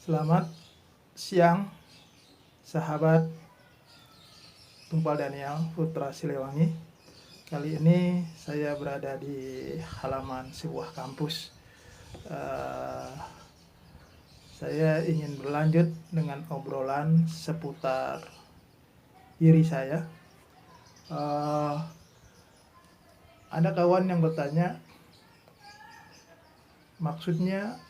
Selamat siang, sahabat Tumpal Daniel Putra Siliwangi. Kali ini saya berada di halaman sebuah kampus. Saya ingin berlanjut dengan obrolan seputar diri saya. Ada kawan yang bertanya, maksudnya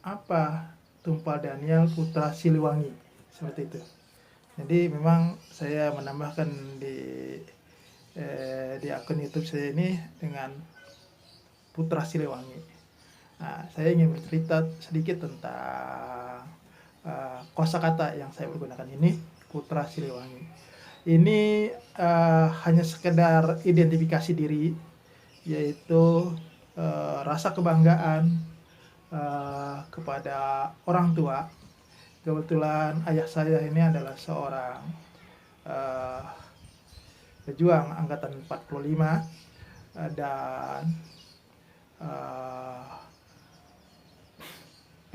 apa Tumpal Daniel Putra Siliwangi, seperti itu. Jadi memang saya menambahkan di akun YouTube saya ini dengan Putra Siliwangi. Nah, saya ingin bercerita sedikit tentang kosakata yang saya gunakan ini, Putra Siliwangi. Ini hanya sekedar identifikasi diri, yaitu rasa kebanggaan kepada orang tua. Kebetulan ayah saya ini adalah seorang pejuang angkatan 45 dan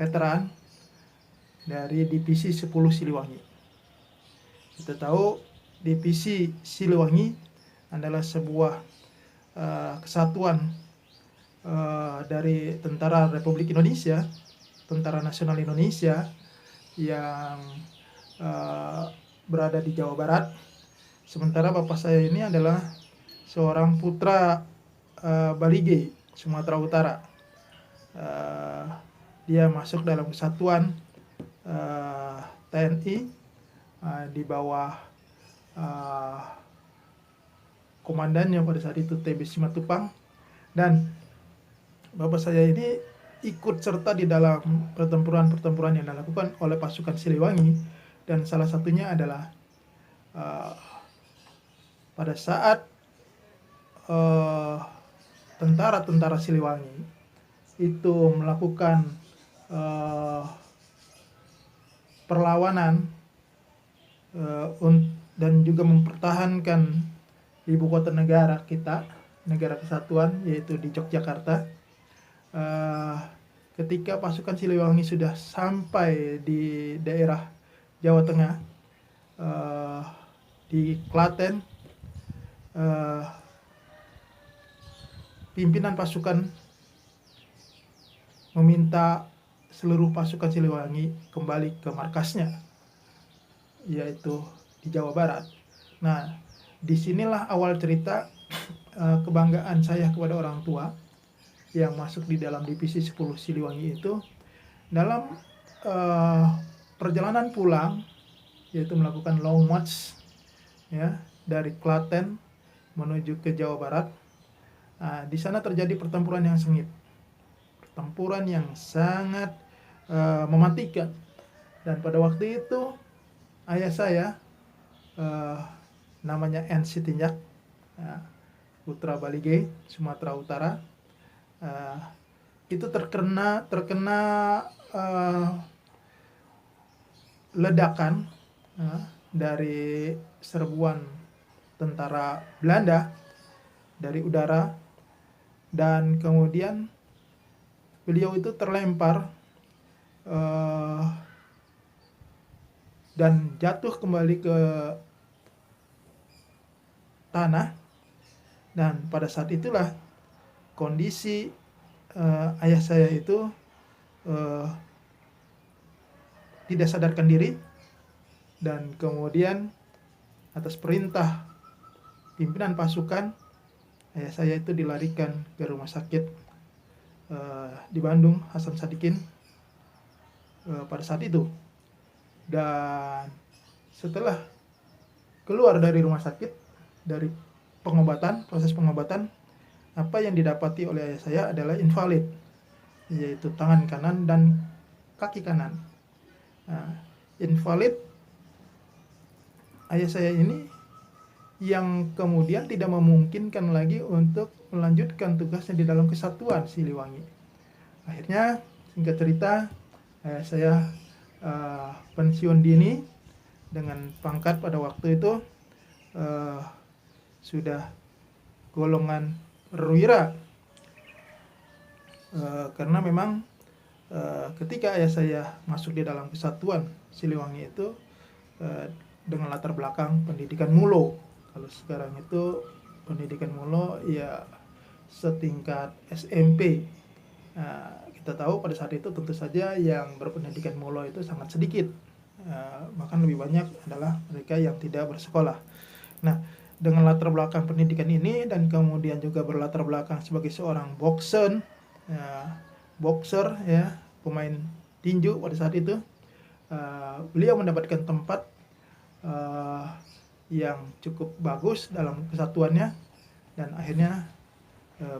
veteran dari divisi 10 Siliwangi. Kita tahu divisi Siliwangi adalah sebuah kesatuan dari Tentara Republik Indonesia, Tentara Nasional Indonesia yang berada di Jawa Barat. Sementara bapak saya ini adalah seorang putra Balige, Sumatera Utara. Dia masuk dalam kesatuan TNI di bawah komandannya pada saat itu TB Simatupang, dan bapak saya ini ikut serta di dalam pertempuran yang dilakukan oleh pasukan Siliwangi, dan salah satunya adalah pada saat tentara-tentara Siliwangi itu melakukan perlawanan dan juga mempertahankan ibu kota negara kita, negara kesatuan, yaitu di Yogyakarta. Ketika pasukan Siliwangi sudah sampai di daerah Jawa Tengah, di Klaten, pimpinan pasukan meminta seluruh pasukan Siliwangi kembali ke markasnya, yaitu di Jawa Barat. Nah, disinilah awal cerita kebanggaan saya kepada orang tua yang masuk di dalam divisi 10 Siliwangi itu. Dalam perjalanan pulang, yaitu melakukan long march ya, dari Klaten menuju ke Jawa Barat. Di sana terjadi pertempuran yang sengit, pertempuran yang sangat mematikan. Dan pada waktu itu ayah saya namanya N. Sitinjak, putra Balige, Sumatera Utara, itu terkena ledakan dari serbuan tentara Belanda dari udara, dan kemudian beliau itu terlempar dan jatuh kembali ke tanah. Dan pada saat itulah kondisi ayah saya itu tidak sadarkan diri, dan kemudian atas perintah pimpinan pasukan, ayah saya itu dilarikan ke rumah sakit di Bandung, Hasan Sadikin, pada saat itu. Dan setelah keluar dari rumah sakit, dari proses pengobatan, apa yang didapati oleh ayah saya adalah invalid, yaitu tangan kanan dan kaki kanan. Invalid ayah saya ini yang kemudian tidak memungkinkan lagi untuk melanjutkan tugasnya di dalam kesatuan Siliwangi. Akhirnya, singkat cerita, ayah saya pensiun dini dengan pangkat pada waktu itu sudah golongan perwira, karena memang ketika ayah saya masuk di dalam kesatuan Siliwangi itu dengan latar belakang pendidikan mulo. Kalau sekarang itu pendidikan mulo ya setingkat SMP. Kita tahu pada saat itu tentu saja yang berpendidikan mulo itu sangat sedikit, bahkan lebih banyak adalah mereka yang tidak bersekolah. Nah, dengan latar belakang pendidikan ini dan kemudian juga berlatar belakang sebagai seorang boxer ya, pemain tinju pada saat itu, beliau mendapatkan tempat yang cukup bagus dalam kesatuannya, dan akhirnya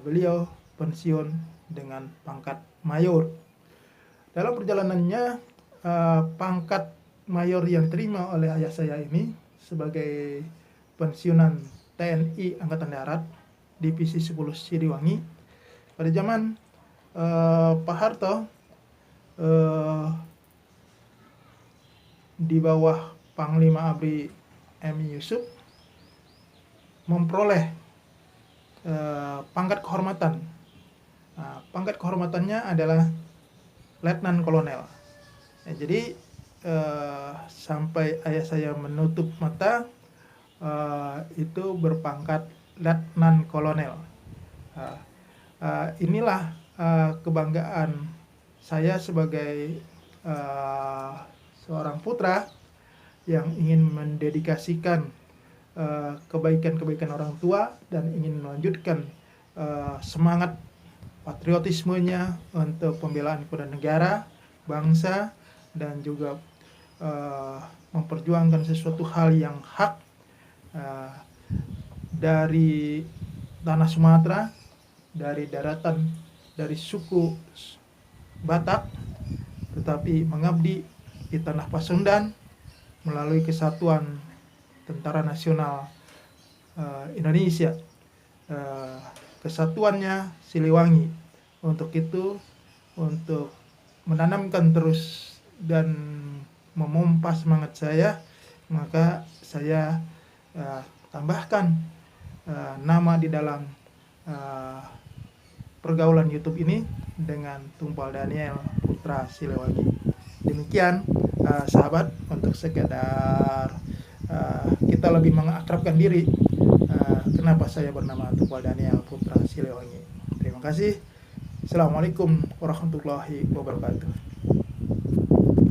beliau pensiun dengan pangkat mayor. Dalam perjalanannya, pangkat mayor yang terima oleh ayah saya ini sebagai pensiunan TNI Angkatan Darat Divisi 10 Siliwangi pada zaman Pak Harto, di bawah Panglima ABRI M. Yusuf, memperoleh pangkat kehormatan. Pangkat kehormatannya adalah Letnan Kolonel. Jadi sampai ayah saya menutup mata, itu berpangkat Letnan Kolonel. Inilah kebanggaan saya sebagai seorang putra yang ingin mendedikasikan kebaikan-kebaikan orang tua dan ingin melanjutkan semangat patriotismenya untuk pembelaan kepada negara, bangsa, dan juga memperjuangkan sesuatu hal yang hak dari tanah Sumatera, dari daratan, dari suku Batak, tetapi mengabdi di tanah Pasundan melalui Kesatuan Tentara Nasional Indonesia, kesatuannya Siliwangi. Untuk itu, untuk menanamkan terus dan memompa semangat saya, maka saya tambahkan nama di dalam pergaulan YouTube ini dengan Tumpal Daniel Putra Siliwangi. Demikian sahabat, untuk sekedar kita lebih mengakrabkan diri, kenapa saya bernama Tumpal Daniel Putra Siliwangi. Terima kasih. Assalamualaikum warahmatullahi wabarakatuh.